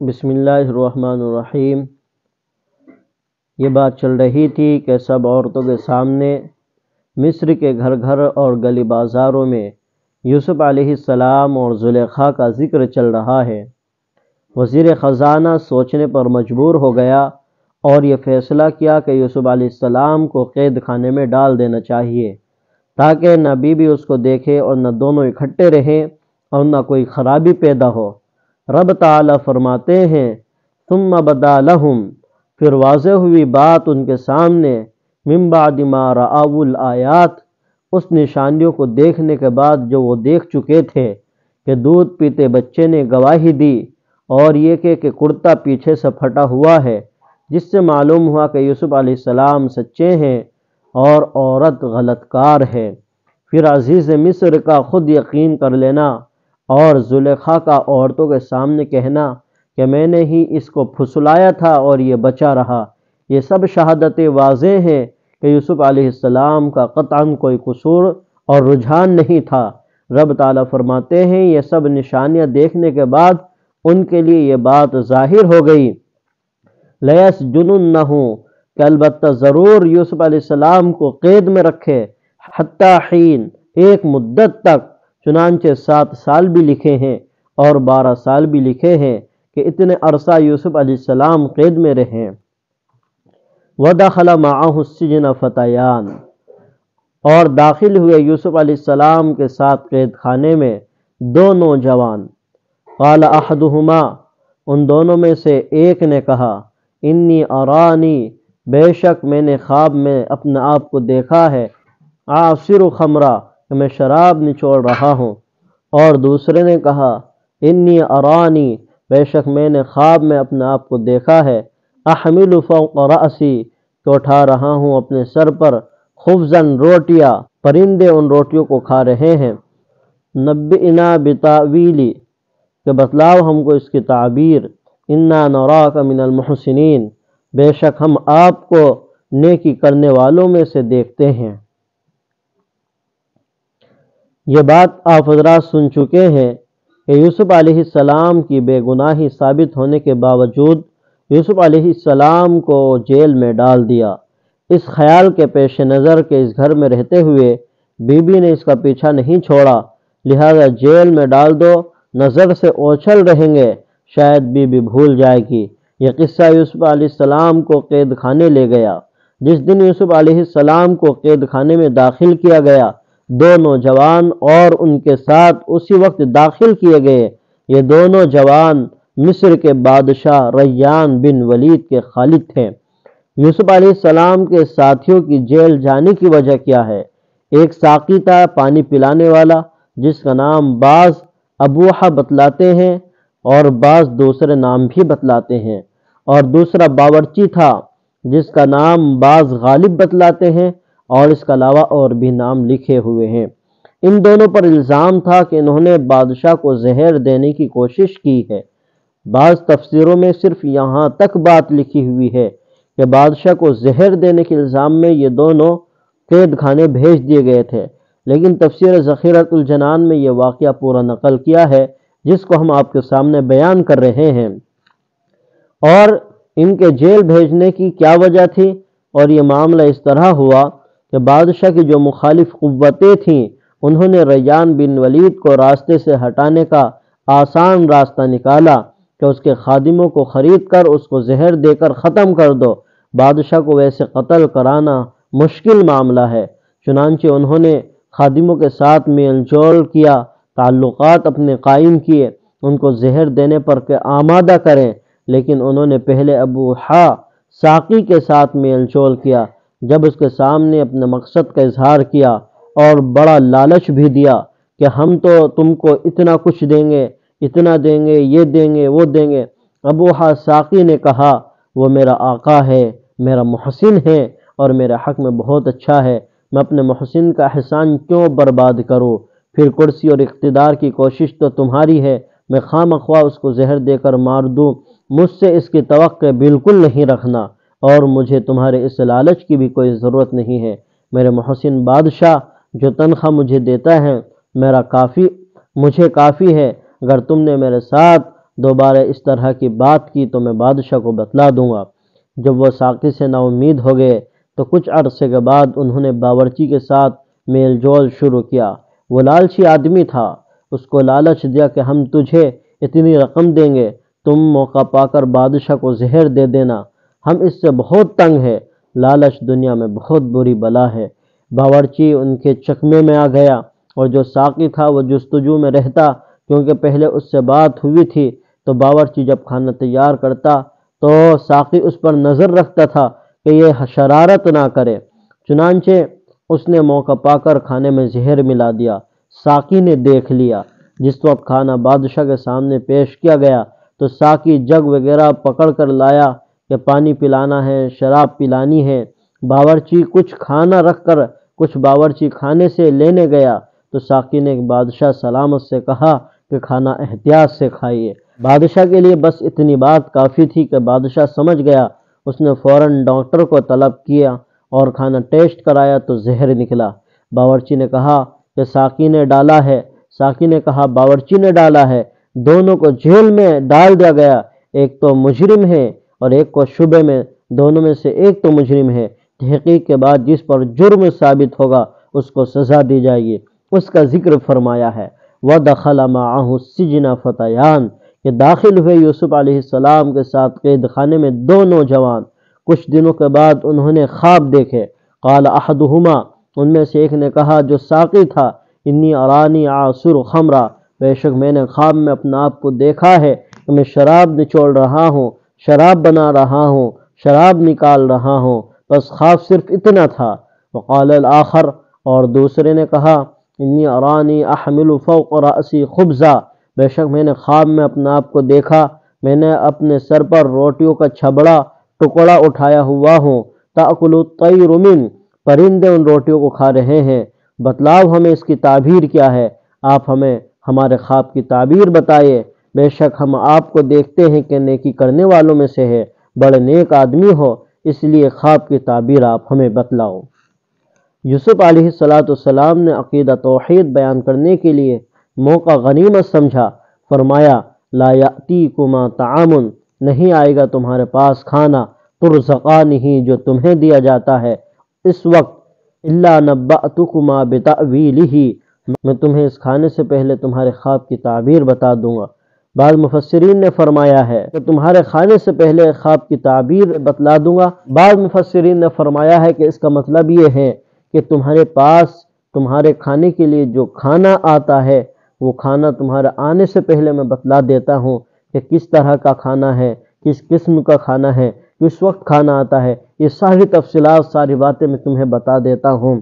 بسم اللہ الرحمن الرحیم۔ یہ بات چل رہی تھی کہ سب عورتوں کے سامنے مصر کے گھر گھر اور گلی بازاروں میں یوسف علیہ السلام اور زلیخا کا ذکر چل رہا ہے۔ وزیر خزانہ سوچنے پر مجبور ہو گیا اور یہ فیصلہ کیا کہ یوسف علیہ السلام کو قید خانے میں ڈال دینا چاہیے، تاکہ نہ بیوی اس کو دیکھے اور نہ دونوں اکٹھے رہیں اور نہ کوئی خرابی پیدا ہو۔ رب تعالیٰ فرماتے ہیں ثم بدا لہم، پھر واضح ہوئی بات ان کے سامنے، من بعد ما رأوا الآیات، اس نشانیوں کو دیکھنے کے بعد جو وہ دیکھ چکے تھے کہ دودھ پیتے بچے نے گواہی دی، اور یہ کہ کرتا پیچھے سے پھٹا ہوا ہے، جس سے معلوم ہوا کہ یوسف علیہ السلام سچے ہیں اور عورت غلط کار ہے۔ پھر عزیز مصر کا خود یقین کر لینا اور زلیخا کا عورتوں کے سامنے کہنا کہ میں نے ہی اس کو پھسلایا تھا اور یہ بچا رہا، یہ سب شہادتیں واضح ہیں کہ یوسف علیہ السلام کا قطعاً کوئی قصور اور رجحان نہیں تھا۔ رب تعالیٰ فرماتے ہیں یہ سب نشانیاں دیکھنے کے بعد ان کے لیے یہ بات ظاہر ہو گئی، لَيَسْجُنُنَّهُ، کہ البتہ ضرور یوسف علیہ السلام کو قید میں رکھے، حتیٰ حین، ایک مدت تک، چنانچہ 7 سال بھی لکھے ہیں اور 12 سال بھی لکھے ہیں کہ اتنے عرصہ یوسف علیہ السلام قید میں رہیں۔ وَدَخَلَ مَعَهُ السِّجْنَ فَتَيَانِ، اور داخل ہوئے یوسف علیہ السلام کے ساتھ قید خانے میں 2 نوجوان۔ قال احدهما، ان دونوں میں سے ایک نے کہا، انی ارانی، بے شک میں نے خواب میں اپنے آپ کو دیکھا ہے، اعصر خمرہ، کہ میں شراب نچوڑ رہا ہوں، اور دوسرے نے کہا، انی ارانی، بے شک میں نے خواب میں اپنے آپ کو دیکھا ہے، احمل فوق رأسی، کہ اٹھا رہا ہوں اپنے سر پر، خبزاً، روٹیاں، پرندے ان روٹیوں کو کھا رہے ہیں، نبئنا بتاویلی، کہ بتلاؤ ہم کو اس کی تعبیر، انا نراک من المحسنین، بے شک ہم آپ کو نیکی کرنے والوں میں سے دیکھتے ہیں۔ یہ بات آپ حضرات سن چکے ہیں کہ یوسف علیہ السلام کی بے گناہی ثابت ہونے کے باوجود یوسف علیہ السلام کو جیل میں ڈال دیا، اس خیال کے پیش نظر کہ اس گھر میں رہتے ہوئے بی بی نے اس کا پیچھا نہیں چھوڑا، لہذا جیل میں ڈال دو، نظر سے اوچھل رہیں گے، شاید بی بی بھول جائے گی۔ یہ قصہ یوسف علیہ السلام کو قید خانے لے گیا۔ جس دن یوسف علیہ السلام کو قید خانے میں داخل کیا گیا، 2 نوجوان اور ان کے ساتھ اسی وقت داخل کیے گئے۔ یہ دونوں جوان مصر کے بادشاہ ریان بن ولید کے خالد تھے۔ یوسف علیہ السلام کے ساتھیوں کی جیل جانے کی وجہ کیا ہے؟ ایک ساقی تھا، پانی پلانے والا، جس کا نام بعض ابوحہ بتلاتے ہیں اور بعض دوسرے نام بھی بتلاتے ہیں، اور دوسرا باورچی تھا جس کا نام بعض غالب بتلاتے ہیں، اور اس کے علاوہ اور بھی نام لکھے ہوئے ہیں۔ ان دونوں پر الزام تھا کہ انہوں نے بادشاہ کو زہر دینے کی کوشش کی ہے۔ بعض تفسیروں میں صرف یہاں تک بات لکھی ہوئی ہے کہ بادشاہ کو زہر دینے کے الزام میں یہ دونوں قید خانے بھیج دیے گئے تھے، لیکن تفسیر ذخیرۃ الجنان میں یہ واقعہ پورا نقل کیا ہے، جس کو ہم آپ کے سامنے بیان کر رہے ہیں۔ اور ان کے جیل بھیجنے کی کیا وجہ تھی؟ اور یہ معاملہ اس طرح ہوا کہ بادشاہ کی جو مخالف قوتیں تھیں، انہوں نے ریان بن ولید کو راستے سے ہٹانے کا آسان راستہ نکالا کہ اس کے خادموں کو خرید کر اس کو زہر دے کر ختم کر دو۔ بادشاہ کو ویسے قتل کرانا مشکل معاملہ ہے، چنانچہ انہوں نے خادموں کے ساتھ میل جول کیا، تعلقات اپنے قائم کیے، ان کو زہر دینے پر کہ آمادہ کریں، لیکن انہوں نے پہلے ابوحہ ساقی کے ساتھ میل جول کیا۔ جب اس کے سامنے اپنے مقصد کا اظہار کیا اور بڑا لالچ بھی دیا کہ ہم تو تم کو اتنا کچھ دیں گے، اتنا دیں گے، یہ دیں گے، وہ دیں گے، ابوحہ ساقی نے کہا وہ میرا آقا ہے، میرا محسن ہے اور میرے حق میں بہت اچھا ہے، میں اپنے محسن کا احسان کیوں برباد کروں؟ پھر کرسی اور اقتدار کی کوشش تو تمہاری ہے، میں خواہ مخواہ اس کو زہر دے کر مار دوں، مجھ سے اس کی توقع بالکل نہیں رکھنا، اور مجھے تمہارے اس لالچ کی بھی کوئی ضرورت نہیں ہے۔ میرے محسن بادشاہ جو تنخواہ مجھے دیتا ہے مجھے کافی ہے، اگر تم نے میرے ساتھ دوبارہ اس طرح کی بات کی تو میں بادشاہ کو بتلا دوں گا۔ جب وہ ساقی سے نا امید ہو گئے تو کچھ عرصے کے بعد انہوں نے باورچی کے ساتھ میل جول شروع کیا۔ وہ لالچی آدمی تھا، اس کو لالچ دیا کہ ہم تجھے اتنی رقم دیں گے، تم موقع پا کر بادشاہ کو زہر دے دینا، ہم اس سے بہت تنگ ہے۔ لالچ دنیا میں بہت بری بلا ہے۔ باورچی ان کے چکمے میں آ گیا، اور جو ساقی تھا وہ جستجو میں رہتا، کیونکہ پہلے اس سے بات ہوئی تھی۔ تو باورچی جب کھانا تیار کرتا تو ساقی اس پر نظر رکھتا تھا کہ یہ شرارت نہ کرے، چنانچہ اس نے موقع پا کر کھانے میں زہر ملا دیا۔ ساقی نے دیکھ لیا۔ جس وقت کھانا بادشاہ کے سامنے پیش کیا گیا تو ساقی جگ وغیرہ پکڑ کر لایا کہ پانی پلانا ہے، شراب پلانی ہے۔ باورچی کچھ کھانا رکھ کر کچھ باورچی خانے سے لینے گیا تو ساقی نے بادشاہ سلامت سے کہا کہ کھانا احتیاط سے کھائیے۔ بادشاہ کے لیے بس اتنی بات کافی تھی کہ بادشاہ سمجھ گیا۔ اس نے فوراً ڈاکٹر کو طلب کیا اور کھانا ٹیسٹ کرایا تو زہر نکلا۔ باورچی نے کہا کہ ساقی نے ڈالا ہے، ساقی نے کہا باورچی نے ڈالا ہے۔ دونوں کو جیل میں ڈال دیا گیا، ایک تو مجرم ہے اور ایک کو شبے میں، دونوں میں سے ایک تو مجرم ہے۔ تحقیق کے بعد جس پر جرم ثابت ہوگا اس کو سزا دی جائے گی۔ اس کا ذکر فرمایا ہے وَدَخَلَ مَعَهُ السِّجْنَ فَتَيَانِ کہ داخل ہوئے یوسف علیہ السلام کے ساتھ قید خانے میں دو نوجوان۔ کچھ دنوں کے بعد انہوں نے خواب دیکھے۔ قال احدہما ان میں سے ایک نے کہا جو ساقی تھا، انی ارانی عاصر خمرہ بے شک میں نے خواب میں اپنا آپ کو دیکھا ہے کہ میں شراب نچوڑ رہا ہوں، شراب بنا رہا ہوں، شراب نکال رہا ہوں، بس خواب صرف اتنا تھا۔ وقال الاخر اور دوسرے نے کہا انی ارانی احمل فوق رأسی خبزہ بے شک میں نے خواب میں اپنا آپ کو دیکھا، میں نے اپنے سر پر روٹیوں کا چھبڑا ٹکڑا اٹھایا ہوا ہوں، تأکل الطیر من پرندے ان روٹیوں کو کھا رہے ہیں۔ بتلاؤ ہمیں اس کی تعبیر کیا ہے، آپ ہمیں ہمارے خواب کی تعبیر بتائیے، بے شک ہم آپ کو دیکھتے ہیں کہ نیکی کرنے والوں میں سے ہے، بڑے نیک آدمی ہو، اس لیے خواب کی تعبیر آپ ہمیں بتلاؤ۔ یوسف علیہ السلام نے عقیدہ توحید بیان کرنے کے لیے موقع غنیمت سمجھا۔ فرمایا لا یأتیکما طعام نہیں آئے گا تمہارے پاس کھانا، ترزقانہ جو تمہیں دیا جاتا ہے اس وقت، الا نبأتکما بتأویلہ میں تمہیں اس کھانے سے پہلے تمہارے خواب کی تعبیر بتا دوں گا۔ بعض مفسرین نے فرمایا ہے کہ تمہارے کھانے سے پہلے خواب کی تعبیر بتلا دوں گا۔ بعض مفسرین نے فرمایا ہے کہ اس کا مطلب یہ ہے کہ تمہارے پاس تمہارے کھانے کے لیے جو کھانا آتا ہے وہ کھانا تمہارے آنے سے پہلے میں بتلا دیتا ہوں کہ کس طرح کا کھانا ہے، کس قسم کا کھانا ہے، کس وقت کھانا آتا ہے، یہ ساری تفصیلات ساری باتیں میں تمہیں بتا دیتا ہوں۔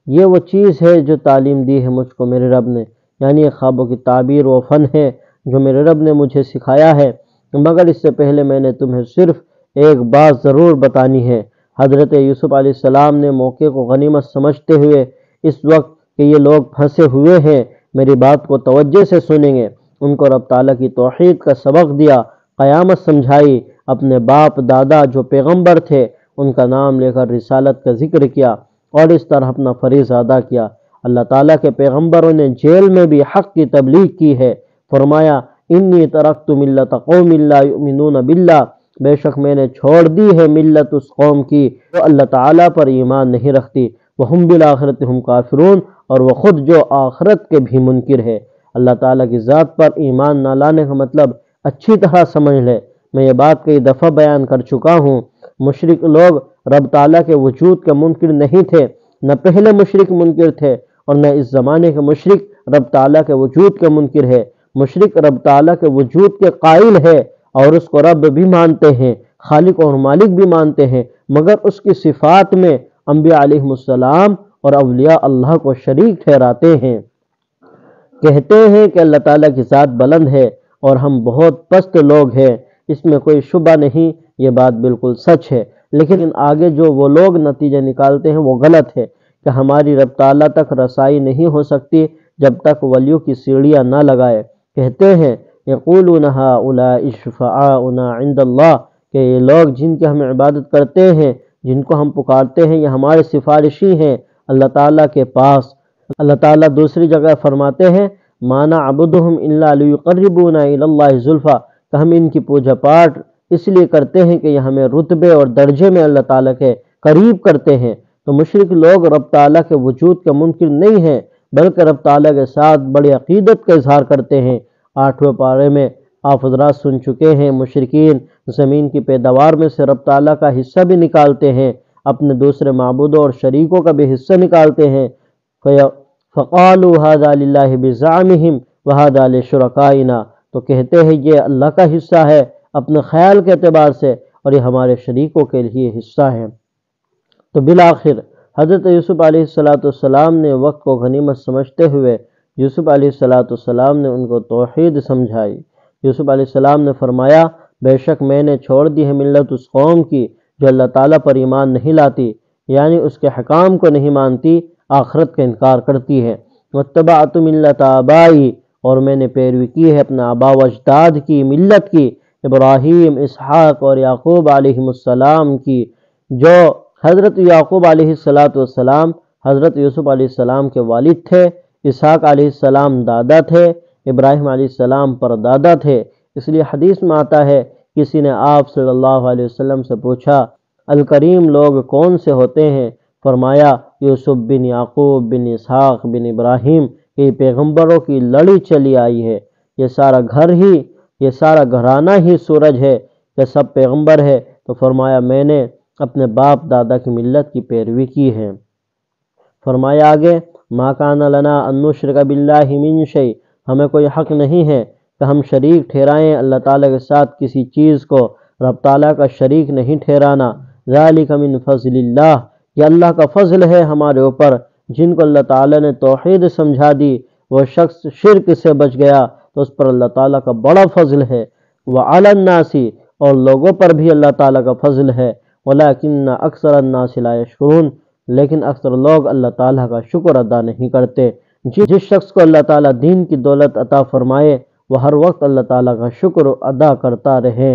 یہ وہ چیز ہے جو تعلیم دی ہے مجھ کو میرے رب نے، یعنی خوابوں کی تعبیر وہ فن ہے جو میرے رب نے مجھے سکھایا ہے، مگر اس سے پہلے میں نے تمہیں صرف ایک بات ضرور بتانی ہے۔ حضرت یوسف علیہ السلام نے موقع کو غنیمت سمجھتے ہوئے اس وقت کہ یہ لوگ پھنسے ہوئے ہیں میری بات کو توجہ سے سنیں گے، ان کو رب تعالیٰ کی توحید کا سبق دیا، قیامت سمجھائی، اپنے باپ دادا جو پیغمبر تھے ان کا نام لے کر رسالت کا ذکر کیا اور اس طرح اپنا فریضہ ادا کیا۔ اللہ تعالیٰ کے پیغمبروں نے جیل میں بھی حق کی تبلیغ کی ہے۔ فرمایا انی ترکت ملت قوم لا یؤمنون باللہ بے شک میں نے چھوڑ دی ہے ملت اس قوم کی جو اللہ تعالیٰ پر ایمان نہیں رکھتی، وہم بالآخرۃ ہم کافرون اور وہ خود جو آخرت کے بھی منکر ہے۔ اللہ تعالیٰ کی ذات پر ایمان نہ لانے کا مطلب اچھی طرح سمجھ لے، میں یہ بات کئی دفعہ بیان کر چکا ہوں۔ مشرک لوگ رب تعالیٰ کے وجود کے منکر نہیں تھے، نہ پہلے مشرک منکر تھے اور نہ اس زمانے کے مشرک رب تعالیٰ کے وجود کے منکر ہے۔ مشرک رب تعالیٰ کے وجود کے قائل ہے اور اس کو رب بھی مانتے ہیں، خالق اور مالک بھی مانتے ہیں، مگر اس کی صفات میں انبیاء علیہ السلام اور اولیاء اللہ کو شریک ٹھہراتے ہیں۔ کہتے ہیں کہ اللہ تعالیٰ کی ذات بلند ہے اور ہم بہت پست لوگ ہیں، اس میں کوئی شبہ نہیں، یہ بات بالکل سچ ہے، لیکن آگے جو وہ لوگ نتیجہ نکالتے ہیں وہ غلط ہے کہ ہماری رب تعالیٰ تک رسائی نہیں ہو سکتی جب تک ولیوں کی سیڑھیاں نہ لگائے۔ کہتے ہیں یقولون ہؤلاء شفعاؤنا عند اللہ کہ یہ لوگ جن کی ہم عبادت کرتے ہیں، جن کو ہم پکارتے ہیں، یہ ہمارے سفارشی ہیں اللہ تعالیٰ کے پاس۔ اللہ تعالیٰ دوسری جگہ فرماتے ہیں ما نعبدہم الا لیقربونا الی اللہ زلفیٰ، کہ ہم ان کی پوجا پاٹ اس لیے کرتے ہیں کہ یہ ہمیں رتبے اور درجے میں اللہ تعالیٰ کے قریب کرتے ہیں۔ تو مشرک لوگ رب تعالیٰ کے وجود کا منکر نہیں ہیں، بلکہ رب تعالیٰ کے ساتھ بڑی عقیدت کا اظہار کرتے ہیں۔ 8ویں پارے میں آپ حضرات سن چکے ہیں، مشرکین زمین کی پیداوار میں سے رب تعالیٰ کا حصہ بھی نکالتے ہیں، اپنے دوسرے معبودوں اور شریکوں کا بھی حصہ نکالتے ہیں۔ فَقَالُوا هَذَا لِلَّهِ بِزَعْمِهِمْ وَهَذَا لِشُرَكَائِنَا، تو کہتے ہیں یہ اللہ کا حصہ ہے اپنے خیال کے اعتبار سے، اور یہ ہمارے شریکوں کے لیے حصہ ہے۔ تو بالآخر حضرت یوسف علیہ السلام نے وقت کو غنیمت سمجھتے ہوئے یوسف علیہ السلام نے ان کو توحید سمجھائی۔ یوسف علیہ السلام نے فرمایا، بے شک میں نے چھوڑ دی ہے ملت اس قوم کی جو اللہ تعالیٰ پر ایمان نہیں لاتی، یعنی اس کے حکام کو نہیں مانتی، آخرت کا انکار کرتی ہے۔ واتبعت ملت آبائی، اور میں نے پیروی کی ہے اپنا آبا و اجداد کی ملت کی، ابراہیم، اسحاق اور یعقوب علیہ السلام کی۔ جو حضرت یعقوب علیہ السلام حضرت یوسف علیہ السلام کے والد تھے، اسحاق علیہ السلام دادا تھے، ابراہیم علیہ السلام پر دادا تھے۔ اس لیے حدیث میں آتا ہے، کسی نے آپ صلی اللہ علیہ وسلم سے پوچھا الکریم لوگ کون سے ہوتے ہیں؟ فرمایا یوسف بن یعقوب بن اسحاق بن ابراہیم، یہ پیغمبروں کی لڑی چلی آئی ہے، یہ سارا گھرانہ ہی سورج ہے کہ سب پیغمبر ہے۔ تو فرمایا میں نے اپنے باپ دادا کی ملت کی پیروی کی ہے۔ فرمایا آگے، ما کان لنا ان نشرک باللہ من شیء، ہمیں کوئی حق نہیں ہے کہ ہم شریک ٹھہرائیں اللہ تعالیٰ کے ساتھ کسی چیز کو، رب تعالیٰ کا شریک نہیں ٹھہرانا۔ ذالک من فضل اللہ، یہ اللہ کا فضل ہے ہمارے اوپر، جن کو اللہ تعالیٰ نے توحید سمجھا دی وہ شخص شرک سے بچ گیا تو اس پر اللہ تعالیٰ کا بڑا فضل ہے۔ وعلی الناس، اور لوگوں پر بھی اللہ تعالیٰ کا فضل ہے، ولکن اکثر الناس لا یشکرون، لیکن اکثر لوگ اللہ تعالیٰ کا شکر ادا نہیں کرتے۔ جس شخص کو اللہ تعالیٰ دین کی دولت عطا فرمائے وہ ہر وقت اللہ تعالیٰ کا شکر ادا کرتا رہے۔